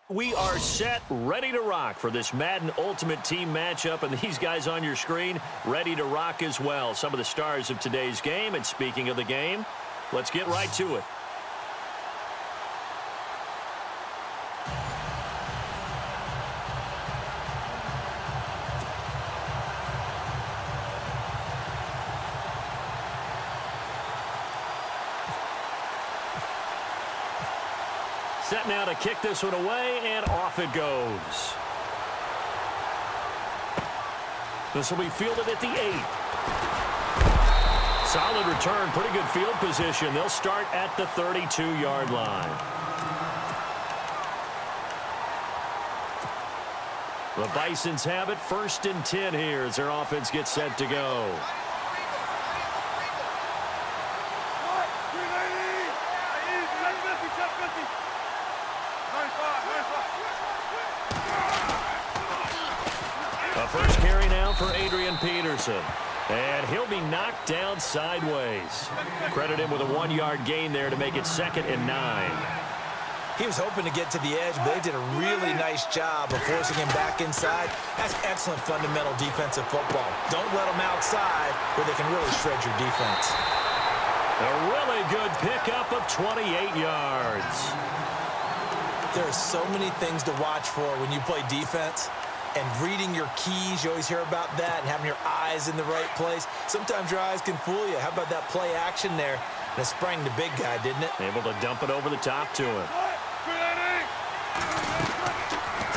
We are set, ready to rock for this Madden Ultimate Team matchup, and these guys on your screen ready to rock as well. Some of the stars of today's game, and speaking of the game, let's get right to it. Set now to kick this one away, and off it goes. This will be fielded at the 8. Solid return, pretty good field position. They'll start at the 32-yard line. The Bisons have it, 1st and 10 here as their offense gets set to go. First carry now for Adrian Peterson. And he'll be knocked down sideways. Credit him with a 1-yard gain there to make it 2nd and 9. He was hoping to get to the edge, but they did a really nice job of forcing him back inside. That's excellent fundamental defensive football. Don't let them outside where they can really shred your defense. A really good pickup of 28 yards. There are so many things to watch for when you play defense. And reading your keys, you always hear about that, and having your eyes in the right place. Sometimes your eyes can fool you. How about that play action there? And it sprang the big guy, didn't it? Able to dump it over the top to him.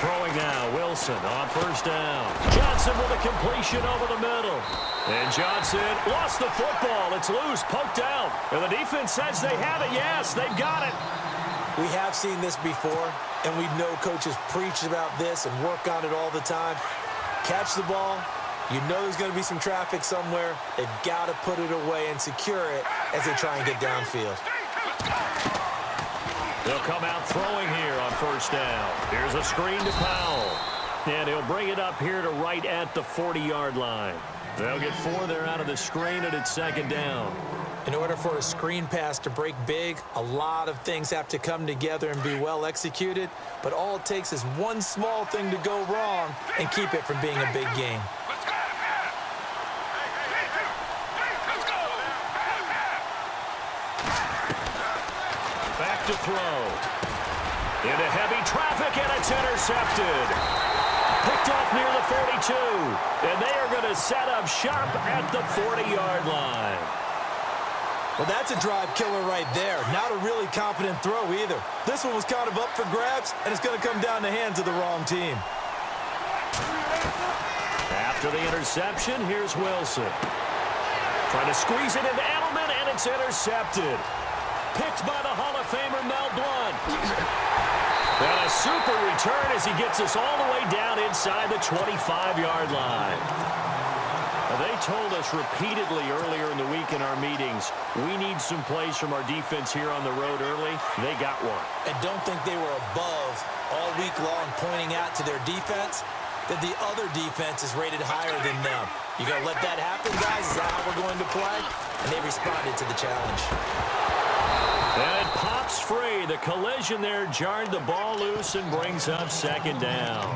Throwing now, Wilson on 1st down. Johnson with a completion over the middle. And Johnson lost the football. It's loose, poked out. And the defense says they have it. Yes, they've got it. We have seen this before, and we know coaches preach about this and work on it all the time. Catch the ball. You know there's going to be some traffic somewhere. They've got to put it away and secure it as they try and get downfield. They'll come out throwing here on 1st down. Here's a screen to Powell. And he'll bring it up here to right at the 40-yard line. They'll get 4 there out of the screen, and it's 2nd down. In order for a screen pass to break big, a lot of things have to come together and be well executed. But all it takes is one small thing to go wrong and keep it from being a big game. Back to throw. Into heavy traffic, and it's intercepted. Picked off near the 42. And they are going to set up sharp at the 40-yard line. Well, that's a drive killer right there. Not a really confident throw either. This one was kind of up for grabs, and it's going to come down the hands of the wrong team. After the interception, here's Wilson. Trying to squeeze it into Edelman, and it's intercepted. Picked by the Hall of Famer Mel Blount. And a super return as he gets us all the way down inside the 25-yard line. They told us repeatedly earlier in the week in our meetings, we need some plays from our defense here on the road early. They got one. And don't think they were above all week long pointing out to their defense that the other defense is rated higher than them. You got to let that happen, guys. Is that how we're going to play? And they responded to the challenge. And it pops free. The collision there jarred the ball loose and brings up 2nd down.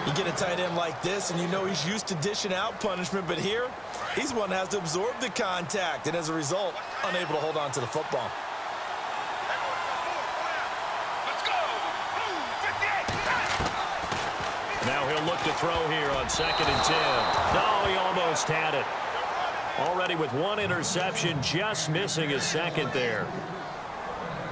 You get a tight end like this, and you know he's used to dishing out punishment, but here, he's one that has to absorb the contact, and as a result, unable to hold on to the football. Now he'll look to throw here on 2nd and 10. No, he almost had it. Already with 1 interception, just missing his 2nd there.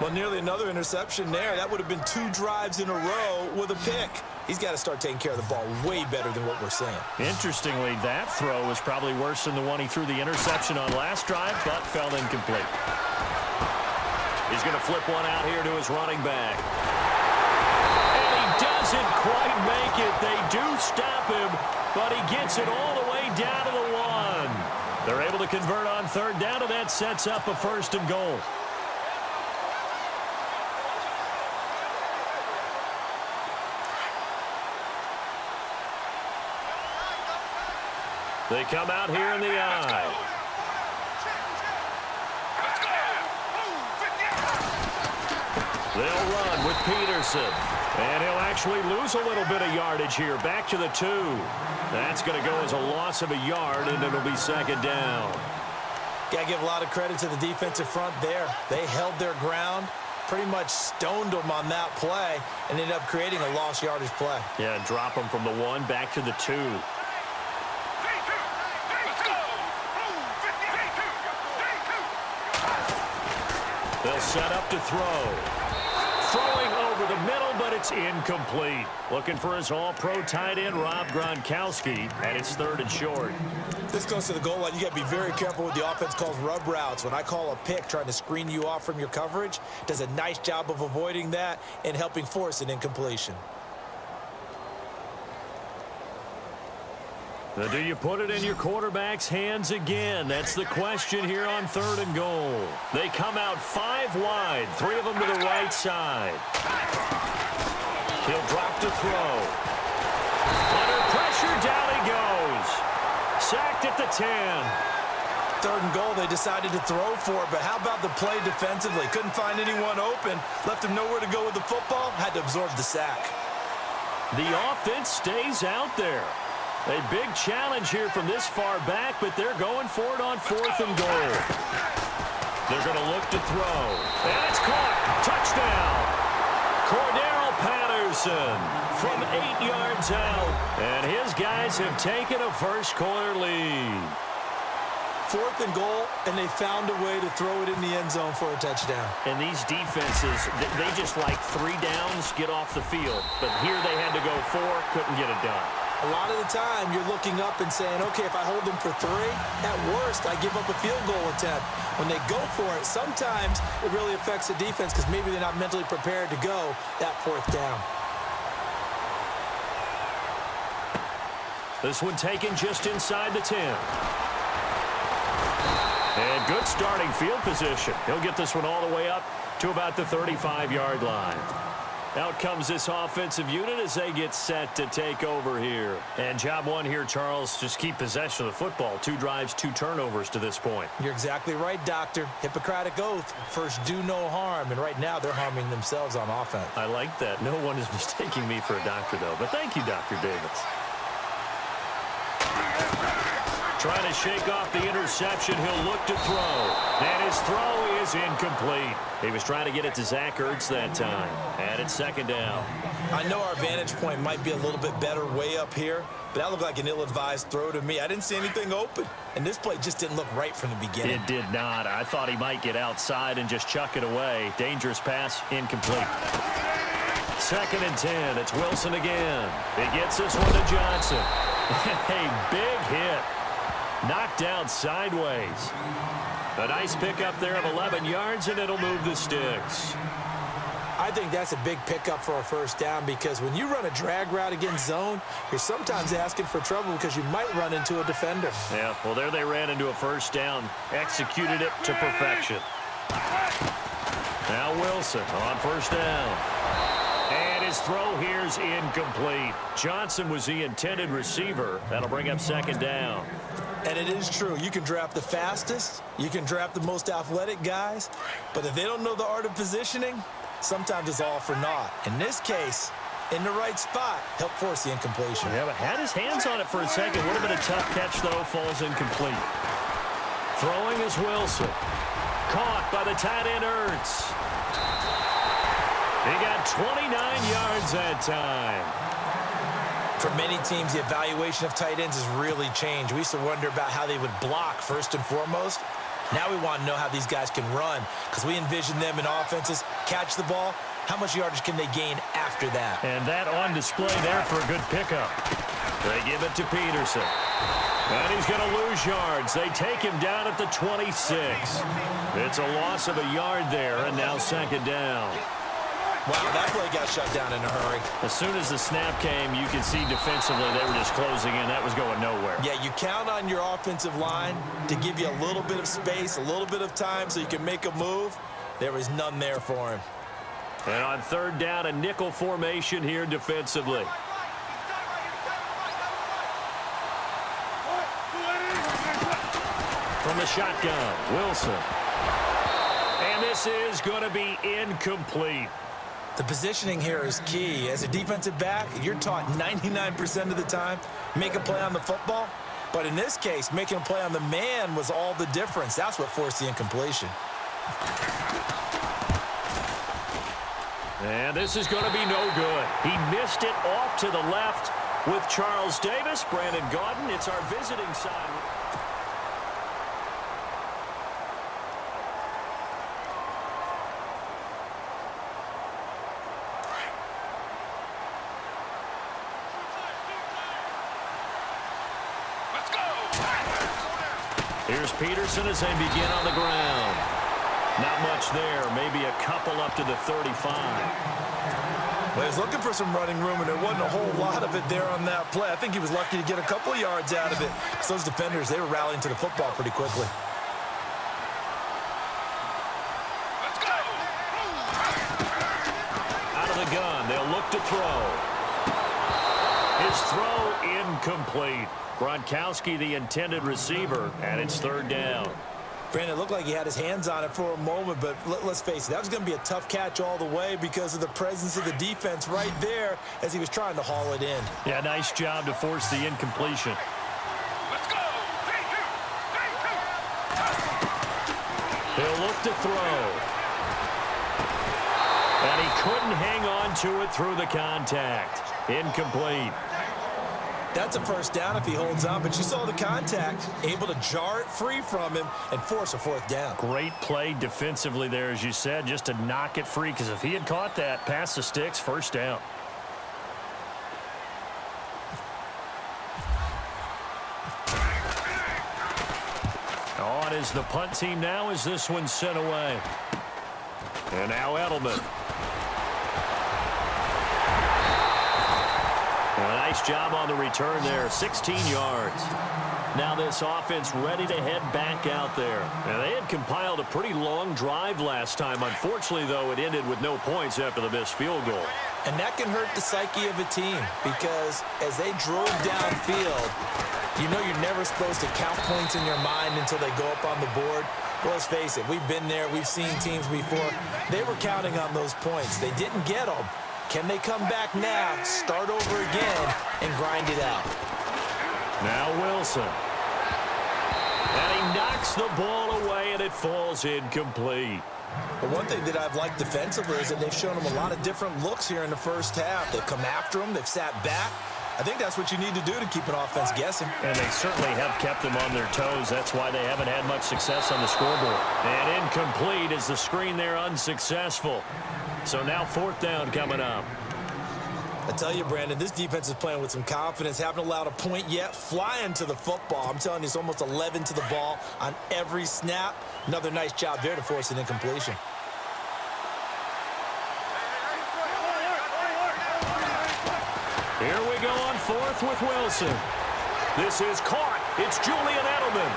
Well, nearly another interception there. That would have been 2 drives in a row with a pick. He's got to start taking care of the ball way better than what we're seeing. Interestingly, that throw was probably worse than the one he threw the interception on last drive, but fell incomplete. He's going to flip one out here to his running back. And he doesn't quite make it. They do stop him, but he gets it all the way down to the 1. They're able to convert on 3rd down, and that sets up a 1st and goal. They come out here in the I. They'll run with Peterson. And he'll actually lose a little bit of yardage here. Back to the 2. That's going to go as a loss of a yard, and it'll be second down. Got to give a lot of credit to the defensive front there. They held their ground, pretty much stoned them on that play, and ended up creating a lost yardage play. Yeah, drop them from the 1 back to the 2. They'll set up to throw. Throwing over the middle, but it's incomplete. Looking for his all-pro tight end, Rob Gronkowski, and it's 3rd and short. This goes to the goal line. You got to be very careful with the offense calls rub routes. When I call a pick trying to screen you off from your coverage, does a nice job of avoiding that and helping force an incompletion. Do you put it in your quarterback's hands again? That's the question here on 3rd and goal. They come out 5 wide, 3 of them to the right side. He'll drop to throw. Under pressure, down he goes. Sacked at the 10. 3rd and goal, they decided to throw for it, but how about the play defensively? Couldn't find anyone open, left him nowhere to go with the football, had to absorb the sack. The offense stays out there. A big challenge here from this far back, but they're going for it on 4th and goal. They're going to look to throw. And it's caught. Touchdown. Cordero Patterson from 8 yards out. And his guys have taken a first-quarter lead. 4th and goal, and they found a way to throw it in the end zone for a touchdown. And these defenses, they just like 3 downs, get off the field. But here they had to go 4, couldn't get it done. A lot of the time, you're looking up and saying, okay, if I hold them for 3, at worst, I give up a field goal attempt. When they go for it, sometimes it really affects the defense because maybe they're not mentally prepared to go that 4th down. This one taken just inside the 10. And good starting field position. He'll get this one all the way up to about the 35-yard line. Out comes this offensive unit as they get set to take over here. And job 1 here, Charles, just keep possession of the football. 2 drives, 2 turnovers to this point. You're exactly right, Doctor. Hippocratic oath. First, do no harm. And right now, they're harming themselves on offense. I like that. No one is mistaking me for a doctor, though. But thank you, Dr. Davis. Trying to shake off the interception. He'll look to throw. And his throw is incomplete. He was trying to get it to Zach Ertz that time. And it's 2nd down. I know our vantage point might be a little bit better way up here, but that looked like an ill-advised throw to me. I didn't see anything open, and this play just didn't look right from the beginning. It did not. I thought he might get outside and just chuck it away. Dangerous pass, incomplete. 2nd and 10. It's Wilson again. He gets this one to Johnson. A big hit. Knocked down sideways. A nice pickup there of 11 yards, and it'll move the sticks. I think that's a big pickup for a 1st down because when you run a drag route against zone, you're sometimes asking for trouble because you might run into a defender. Yeah, well, there they ran into a 1st down. Executed it to perfection. Now Wilson on 1st down. And his throw here is incomplete. Johnson was the intended receiver. That'll bring up 2nd down. And it is true. You can draft the fastest. You can draft the most athletic guys. But if they don't know the art of positioning, sometimes it's all for naught. In this case, in the right spot, help force the incompletion. Yeah, but had his hands on it for a second. Would have been a tough catch, though. Falls incomplete. Throwing is Wilson. Caught by the tight end Ertz. He got 29 yards that time. For many teams, the evaluation of tight ends has really changed. We used to wonder about how they would block first and foremost. Now we want to know how these guys can run because we envision them in offenses, catch the ball. How much yardage can they gain after that? And that on display there for a good pickup. They give it to Peterson. And he's going to lose yards. They take him down at the 26. It's a loss of a yard there, and now 2nd down. Wow, that play got shut down in a hurry. As soon as the snap came, you could see defensively they were just closing in. That was going nowhere. Yeah, you count on your offensive line to give you a little bit of space, a little bit of time so you can make a move. There was none there for him. And on 3rd down, a nickel formation here defensively. From the shotgun, Wilson. And this is going to be incomplete. The positioning here is key. As a defensive back, you're taught 99% of the time, make a play on the football. But in this case, making a play on the man was all the difference. That's what forced the incompletion. And this is going to be no good. He missed it off to the left with Charles Davis. Brandon Gaudin, it's our visiting side. Here's Peterson as they begin on the ground. Not much there, maybe a couple up to the 35. Well, he was looking for some running room, and there wasn't a whole lot of it there on that play. I think he was lucky to get a couple of yards out of it. So those defenders, they were rallying to the football pretty quickly. Let's go! Out of the gun, they'll look to throw. His throw incomplete. Gronkowski, the intended receiver, and it's third down. Brandon, it looked like he had his hands on it for a moment, but let's face it, that was going to be a tough catch all the way because of the presence of the defense right there as he was trying to haul it in. Yeah, nice job to force the incompletion. Let's go! He'll look to throw. And he couldn't hang on to it through the contact. Incomplete. That's a first down if he holds on, but you saw the contact, able to jar it free from him and force a fourth down. Great play defensively there, as you said, just to knock it free, because if he had caught that, past the sticks, first down. On is the punt team now as this one's sent away. And now Edelman. A nice job on the return there, 16 yards. Now this offense ready to head back out there. Now they had compiled a pretty long drive last time. Unfortunately, though, it ended with no points after the missed field goal. And that can hurt the psyche of a team because as they drove downfield, you know you're never supposed to count points in your mind until they go up on the board. Well, let's face it, we've been there, we've seen teams before. They were counting on those points. They didn't get them. Can they come back now, start over again, and grind it out? Now Wilson. And he knocks the ball away, and it falls incomplete. But one thing that I've liked defensively is that they've shown them a lot of different looks here in the first half. They've come after them. They've sat back. I think that's what you need to do to keep an offense guessing. And they certainly have kept them on their toes. That's why they haven't had much success on the scoreboard. And incomplete as the screen there unsuccessful. So now fourth down coming up. I tell you, Brandon, this defense is playing with some confidence. Haven't allowed a point yet. Flying to the football. I'm telling you, it's almost 11 to the ball on every snap. Another nice job there to force an incompletion. Here we go on fourth with Wilson. This is caught. It's Julian Edelman.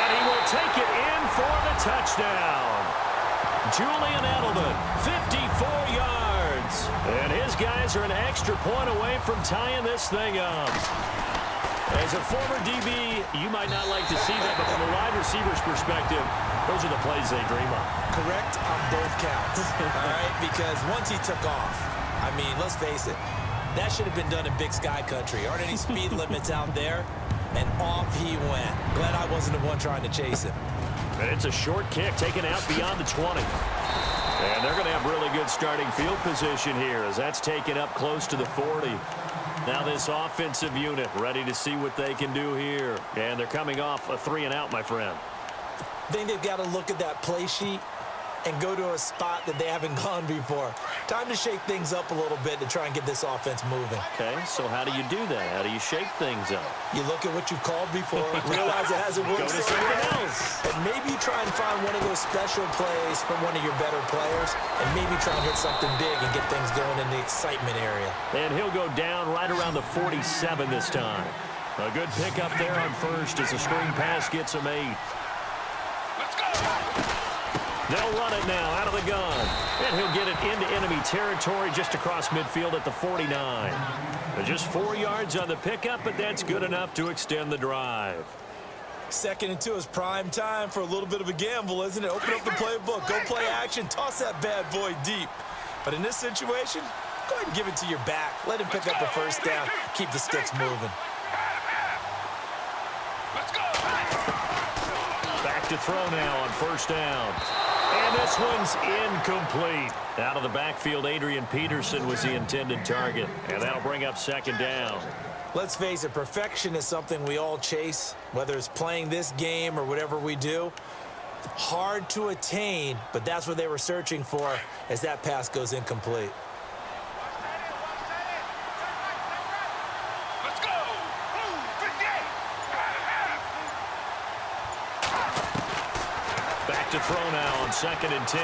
And he will take it in for the touchdown. Julian Edelman, 54 yards. And his guys are an extra point away from tying this thing up. As a former DB, you might not like to see that, but from a wide receiver's perspective, those are the plays they dream of. Correct on both counts, all right? Because once he took off, I mean, let's face it, that should have been done in Big Sky Country. Aren't any speed limits out there? And off he went. Glad I wasn't the one trying to chase him. And it's a short kick taken out beyond the 20. And they're going to have really good starting field position here as that's taken up close to the 40. Now this offensive unit ready to see what they can do here. And they're coming off a 3-and-out, my friend. I think they've got to look at that play sheet and go to a spot that they haven't gone before. Time to shake things up a little bit to try and get this offense moving. Okay, so how do you do that? How do you shake things up? You look at what you've called before, realize it hasn't worked Go to so something well. else. And maybe try and find one of those special plays from one of your better players, and maybe try and hit something big and get things going in the excitement area. And he'll go down right around the 47 this time. A good pickup there on first as the screen pass gets him 8. Let's go! They'll run it now out of the gun. And he'll get it into enemy territory just across midfield at the 49. Just 4 yards on the pickup, but that's good enough to extend the drive. 2nd and 2 is prime time for a little bit of a gamble, isn't it? Open up the playbook, go play action, toss that bad boy deep. But in this situation, go ahead and give it to your back. Let him pick up the first down. Keep the sticks moving. Back to throw now on 1st down. And this one's incomplete. Out of the backfield, Adrian Peterson was the intended target. And that'll bring up 2nd down. Let's face it, perfection is something we all chase, whether it's playing this game or whatever we do. Hard to attain, but that's what they were searching for as that pass goes incomplete. Let's go! 58! Back to throw now on 2nd and 10.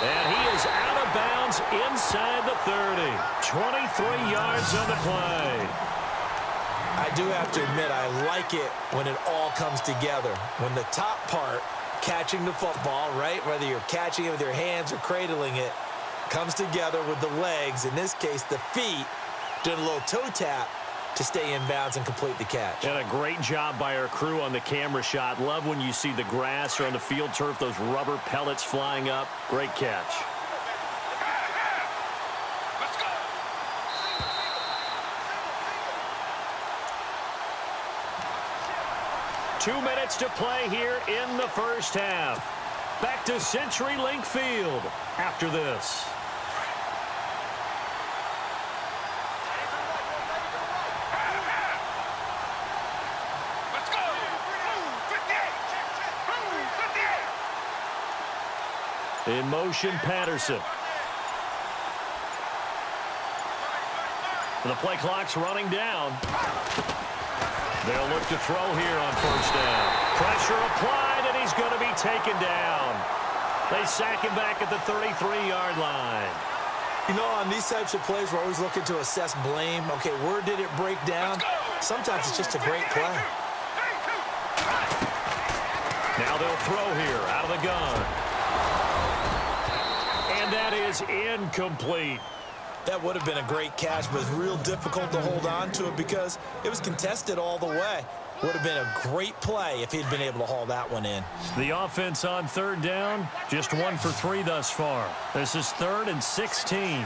And he is out of bounds inside the 30. 23 yards on the play. I do have to admit, I like it when it all comes together. When the top part, catching the football, right, whether you're catching it with your hands or cradling it, comes together with the legs, in this case the feet, doing a little toe tap to stay in bounds and complete the catch. And a great job by our crew on the camera shot. Love when you see the grass or on the field turf, those rubber pellets flying up. Great catch. Let's go! 2 minutes to play here in the 1st half. Back to CenturyLink Field after this. Let's go! 58! In motion, Patterson. The play clock's running down. They'll look to throw here on 1st down. Pressure applied, and he's going to be taken down. They sack him back at the 33-yard line. You know, on these types of plays, we're always looking to assess blame. Okay, where did it break down? Sometimes it's just a great play. Now they'll throw here out of the gun. And that is incomplete. That would have been a great catch, but it's real difficult to hold on to it because it was contested all the way. Would have been a great play if he'd been able to haul that one in. The offense on 3rd down, just 1 for 3 thus far. This is 3rd and 16.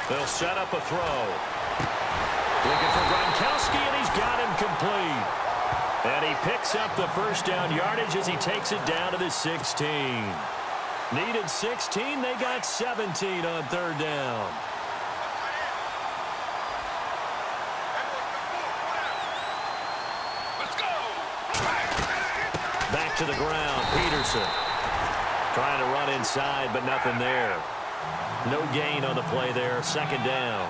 They'll set up a throw. Looking for Gronkowski, and he's got him complete. And he picks up the 1st down yardage as he takes it down to the 16. Needed 16, they got 17 on 3rd down. Let's go! Back to the ground, Peterson. Trying to run inside, but nothing there. No gain on the play there, 2nd down.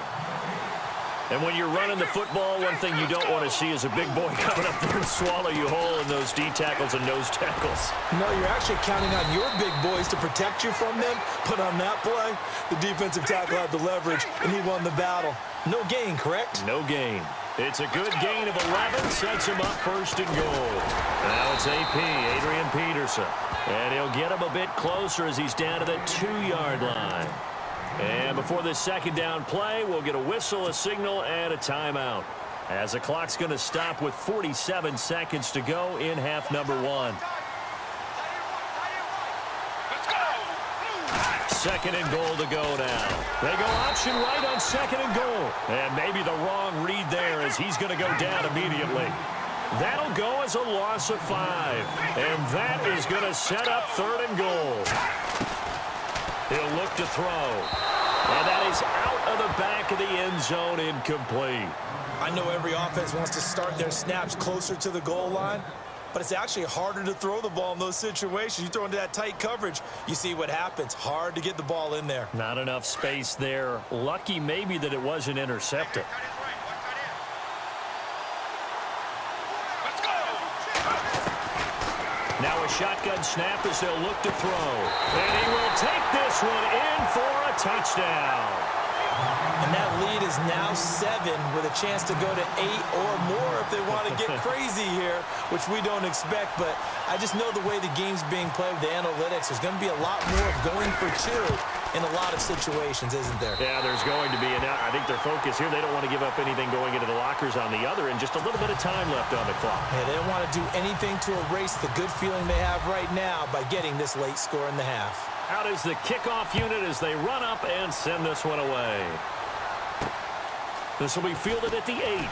And when you're running the football, one thing you don't want to see is a big boy coming up there and swallow you whole in those D tackles and nose tackles. No, you're actually counting on your big boys to protect you from them. But on that play, the defensive tackle had the leverage, and he won the battle. No gain, correct? No gain. It's a good gain of 11, sets him up 1st and goal. Now it's AP, Adrian Peterson. And he'll get him a bit closer as he's down to the 2-yard line. And before this 2nd down play, we'll get a whistle, a signal, and a timeout. As the clock's going to stop with 47 seconds to go in half number 1. Let's go! 2nd and goal to go now. They go option right on 2nd and goal. And maybe the wrong read there as he's going to go down immediately. That'll go as a loss of 5. And that is going to set up 3rd and goal. He'll look to throw. And that is out of the back of the end zone, incomplete. I know every offense wants to start their snaps closer to the goal line, but it's actually harder to throw the ball in those situations. You throw into that tight coverage, you see what happens. Hard to get the ball in there. Not enough space there. Lucky maybe that it wasn't intercepted. Let's go! Now a shotgun snap as they'll look to throw. And he will take this one in for a touchdown. And that lead is now 7 with a chance to go to 8 or more if they want to get crazy here, which we don't expect. But I just know the way the game's being played with the analytics, there's going to be a lot more of going for 2 in a lot of situations, isn't there? Yeah, there's going to be. And I think their focus here, they don't want to give up anything going into the lockers on the other, and just a little bit of time left on the clock. Yeah, they don't want to do anything to erase the good feeling they have right now by getting this late score in the half. Out is the kickoff unit as they run up and send this one away. This will be fielded at the 8.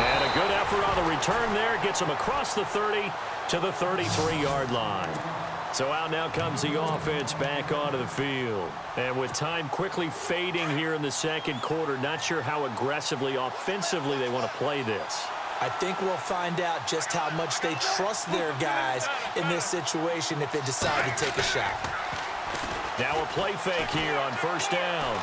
And a good effort on the return there. Gets him across the 30 to the 33-yard line. So out now comes the offense back onto the field. And with time quickly fading here in the second quarter, not sure how aggressively, offensively they want to play this. I think we'll find out just how much they trust their guys in this situation if they decide to take a shot. Now a play fake here on first down.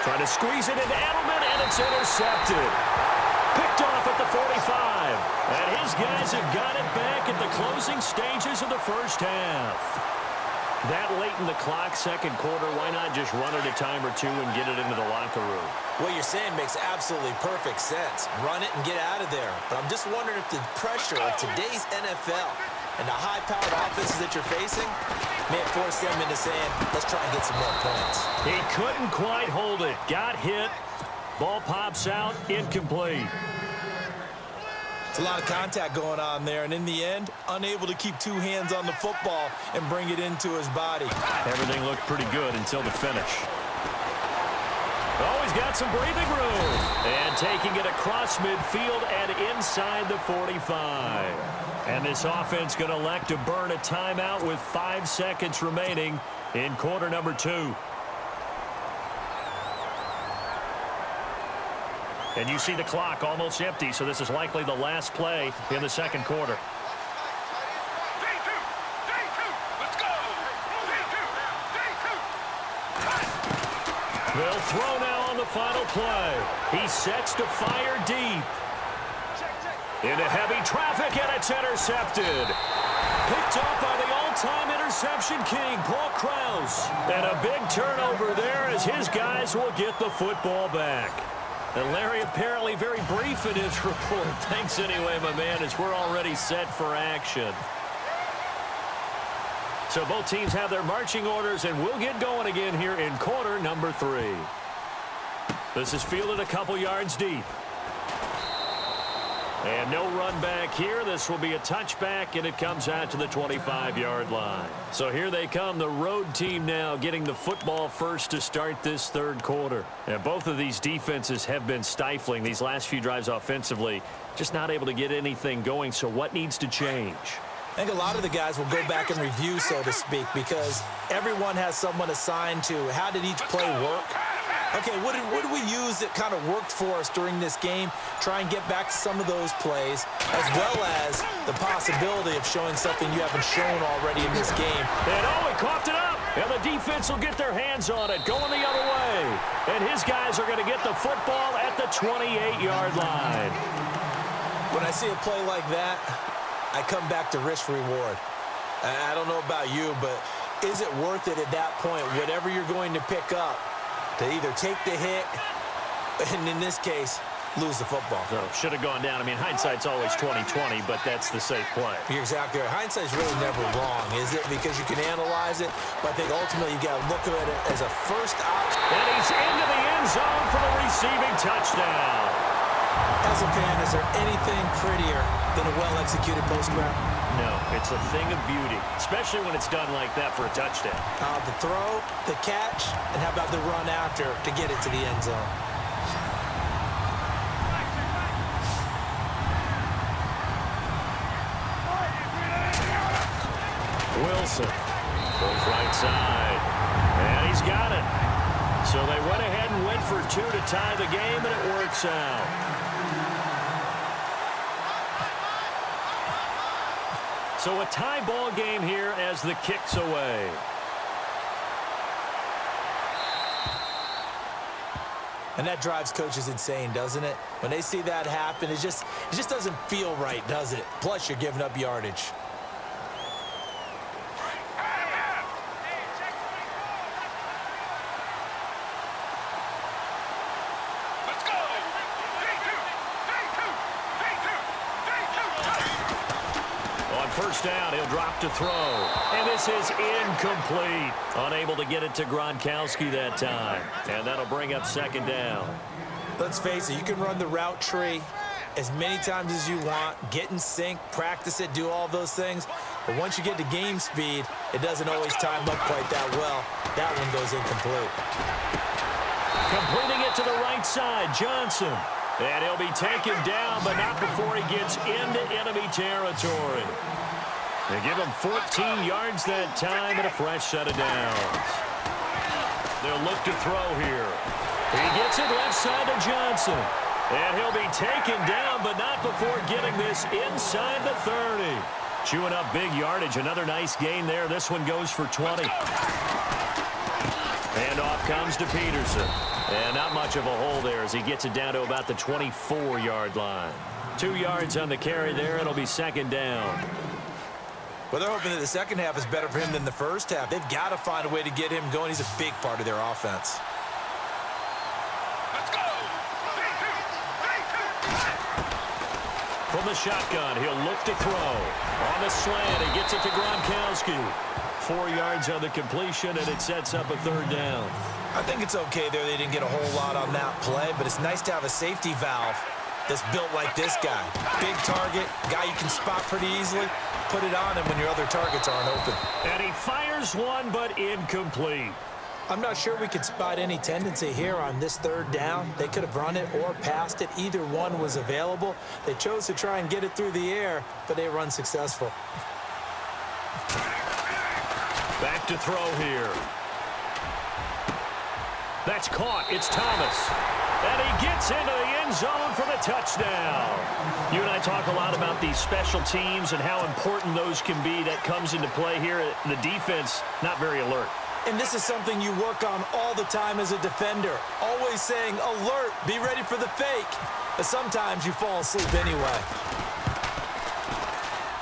Trying to squeeze it into Edelman, and it's intercepted. Picked off at the 45. And his guys have got it back at the closing stages of the first half. That late in the clock, second quarter, why not just run it a time or two and get it into the locker room? What you're saying makes absolutely perfect sense. Run it and get out of there. But I'm just wondering if the pressure of today's NFL and the high-powered offenses that you're facing may force them into saying, let's try and get some more points. He couldn't quite hold it. Got hit. Ball pops out. Incomplete. It's a lot of contact going on there, and in the end, unable to keep two hands on the football and bring it into his body. Everything looked pretty good until the finish. Oh, he's got some breathing room. And taking it across midfield and inside the 45. And this offense going to elect to burn a timeout with 5 seconds remaining in quarter number 2. And you see the clock almost empty, so this is likely the last play in the second quarter. Let's go. They'll throw now on the final play. He sets to fire deep. Into heavy traffic, and it's intercepted. Picked up by the all-time interception king, Paul Krause. And a big turnover there as his guys will get the football back. And Larry apparently very brief in his report. Thanks anyway, my man, as we're already set for action. So both teams have their marching orders, and we'll get going again here in quarter number 3. This is fielded a couple yards deep. And no run back here. This will be a touchback, and it comes out to the 25-yard line. So here they come, the road team now getting the football first to start this third quarter. And both of these defenses have been stifling these last few drives offensively, just not able to get anything going. So what needs to change? I think a lot of the guys will go back and review, so to speak, because everyone has someone assigned to how did each play work. Okay, what did we use that kind of worked for us during this game? Try and get back to some of those plays, as well as the possibility of showing something you haven't shown already in this game. And he coughed it up. And the defense will get their hands on it, going the other way. And his guys are going to get the football at the 28-yard line. When I see a play like that, I come back to risk-reward. I don't know about you, but is it worth it at that point, whatever you're going to pick up, to either take the hit, and in this case, lose the football? So should have gone down. I mean, hindsight's always 20/20, but that's the safe play. You're exactly right. Hindsight's really never wrong, is it? Because you can analyze it, but I think ultimately you got to look at it as a first option. And he's into the end zone for the receiving touchdown. As a fan, is there anything prettier than a well-executed post route? No, it's a thing of beauty, especially when it's done like that for a touchdown. The throw, the catch, and how about the run after to get it to the end zone? Wilson goes right side, and he's got it. So they went ahead and went for 2 to tie the game, and it works out. So a tie ball game here as the kick's away. And that drives coaches insane, doesn't it? When they see that happen, it just doesn't feel right, does it? Plus, you're giving up yardage. On first down, he'll drop to throw. And this is incomplete. Unable to get it to Gronkowski that time. And that'll bring up second down. Let's face it, you can run the route tree as many times as you want, get in sync, practice it, do all those things. But once you get to game speed, it doesn't always time up quite that well. That one goes incomplete. Completing it to the right side, Johnson. And he'll be taken down, but not before he gets into enemy territory. They give him 14 yards that time and a fresh set of downs. They'll look to throw here. He gets it left side to Johnson. And he'll be taken down, but not before getting this inside the 30. Chewing up big yardage. Another nice gain there. This one goes for 20. And off comes to Peterson. And not much of a hole there as he gets it down to about the 24-yard line. 2 yards on the carry there. It'll be second down. Well, they're hoping that the second half is better for him than the first half. They've got to find a way to get him going. He's a big part of their offense. Let's go. From the shotgun, he'll look to throw. On the slant, he gets it to Gronkowski. 4 yards on the completion, and it sets up a third down. I think it's okay there. They didn't get a whole lot on that play, but it's nice to have a safety valve that's built like this guy. Big target, guy you can spot pretty easily. Put it on him when your other targets aren't open. And he fires one, but incomplete. I'm not sure we could spot any tendency here on this third down. They could have run it or passed it. Either one was available. They chose to try and get it through the air, but they run successful. Back to throw here. That's caught. It's Thomas. And he gets into the end zone for the touchdown. You and I talk a lot about these special teams and how important those can be. That comes into play here. The defense, not very alert. And this is something you work on all the time as a defender. Always saying, alert, be ready for the fake. But sometimes you fall asleep anyway.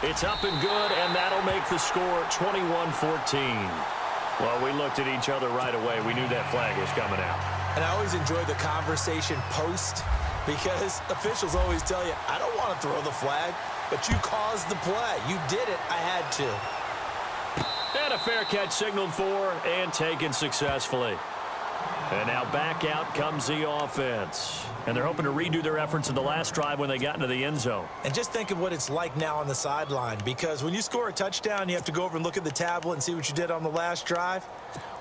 It's up and good, and that'll make the score 21-14. Well, we looked at each other right away. We knew that flag was coming out. And I always enjoy the conversation post because officials always tell you, I don't want to throw the flag, but you caused the play. You did it. I had to. And a fair catch signaled for and taken successfully. And now back out comes the offense. And they're hoping to redo their efforts in the last drive when they got into the end zone. And just think of what it's like now on the sideline, because when you score a touchdown, you have to go over and look at the tablet and see what you did on the last drive.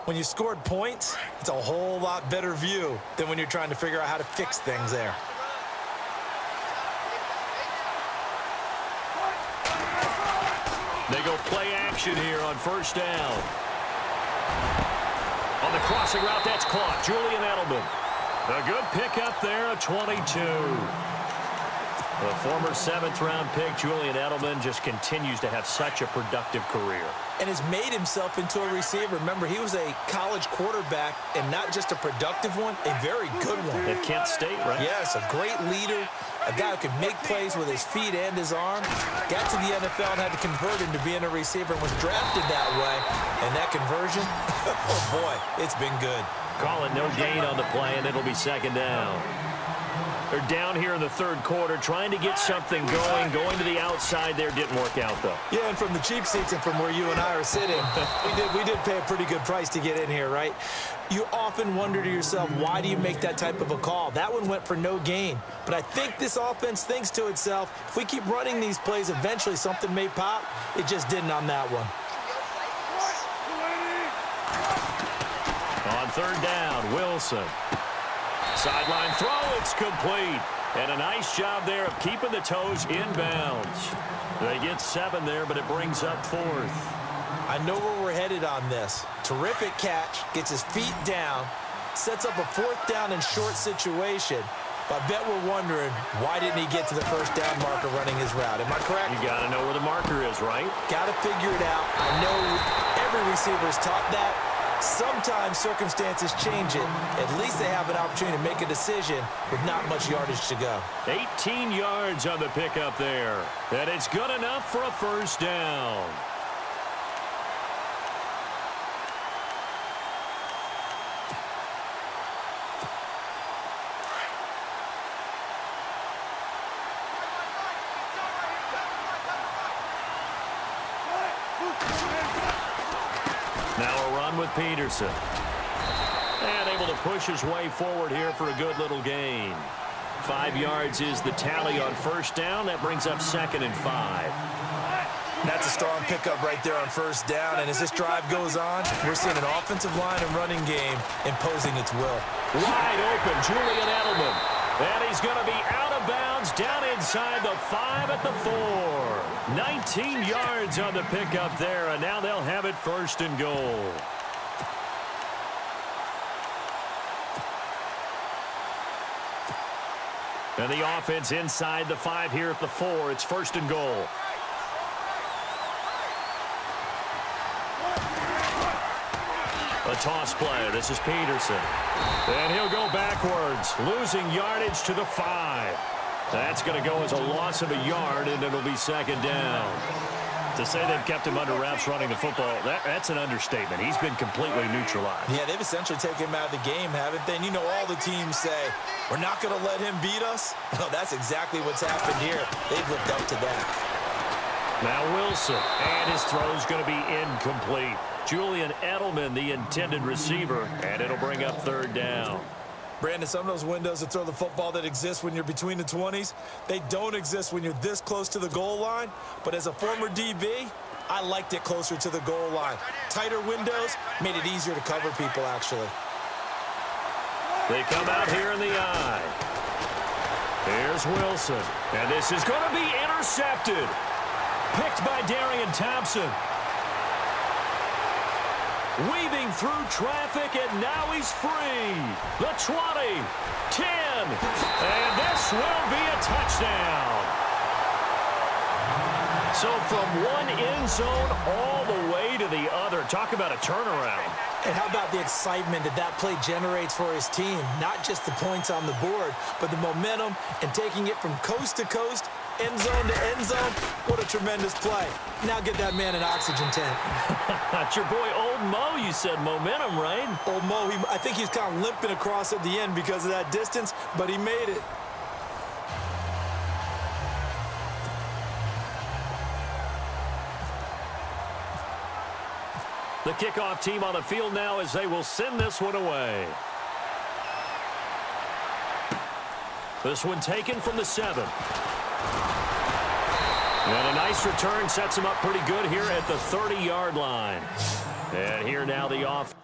When you scored points, it's a whole lot better view than when you're trying to figure out how to fix things there. They go play action here on first down. On the crossing route, that's caught. Julian Edelman. A good pickup there, a 22. The former 7th-round pick, Julian Edelman, just continues to have such a productive career. And has made himself into a receiver. Remember, he was a college quarterback, and not just a productive one, a very good one. At Kent State, right? Yes, a great leader, a guy who could make plays with his feet and his arm. Got to the NFL and had to convert into being a receiver and was drafted that way. And that conversion, oh boy, it's been good. Call it no gain on the play, and it'll be second down. They're down here in the third quarter, trying to get something going. Going to the outside there didn't work out, though. Yeah, and from the cheap seats and from where you and I are sitting, we did pay a pretty good price to get in here, right? You often wonder to yourself, why do you make that type of a call? That one went for no gain. But I think this offense thinks to itself, if we keep running these plays, eventually something may pop. It just didn't on that one. On third down, Wilson. Sideline throw, it's complete. And a nice job there of keeping the toes inbounds. They get 7 there, but it brings up 4th. I know where we're headed on this. Terrific catch, gets his feet down, sets up a 4th down and short situation. But I bet we're wondering, why didn't he get to the first down marker running his route? Am I correct? You got to know where the marker is, right? Got to figure it out. I know every receiver is taught that. Sometimes circumstances change it. At least they have an opportunity to make a decision with not much yardage to go. 18 yards on the pickup there. And it's good enough for a first down. Now a run with Peterson. And able to push his way forward here for a good little gain. 5 yards is the tally on first down. That brings up 2nd and 5. That's a strong pickup right there on first down. And as this drive goes on, we're seeing an offensive line and running game imposing its will. Wide open, Julian Edelman. And he's going to be out of bounds down inside the 5 at the 4. 19 yards on the pickup there, and now they'll have it 1st and goal. And the offense inside the 5 here at the 4. It's 1st and goal. A toss play. This is Peterson. And he'll go backwards, losing yardage to the 5. That's going to go as a loss of a yard, and it'll be 2nd down. To say they've kept him under wraps running the football, that's an understatement. He's been completely neutralized. Yeah, they've essentially taken him out of the game, haven't they? And you know all the teams say, we're not going to let him beat us. No, that's exactly what's happened here. They've lived up to that. Now Wilson, and his throw's going to be incomplete. Julian Edelman, the intended receiver, and it'll bring up 3rd down. Brandon, some of those windows to throw the football that exist when you're between the 20s, they don't exist when you're this close to the goal line. But as a former DB, I liked it closer to the goal line. Tighter windows made it easier to cover people, actually. They come out here in the eye. Here's Wilson, and this is going to be intercepted. Picked by Darian Thompson. Weaving through traffic, and now he's free. The 20, 10, and this will be a touchdown. So from one end zone all the way to the other. Talk about a turnaround. And how about the excitement that play generates for his team? Not just the points on the board, but the momentum and taking it from coast to coast, end zone to end zone. What a tremendous play. Now get that man an oxygen tank. That's your boy Old Mo. You said momentum, right? Old Mo, I think he's kind of limping across at the end because of that distance, but he made it. The kickoff team on the field now as they will send this one away. This one taken from the 7. And a nice return sets him up pretty good here at the 30-yard line. And here now the offense.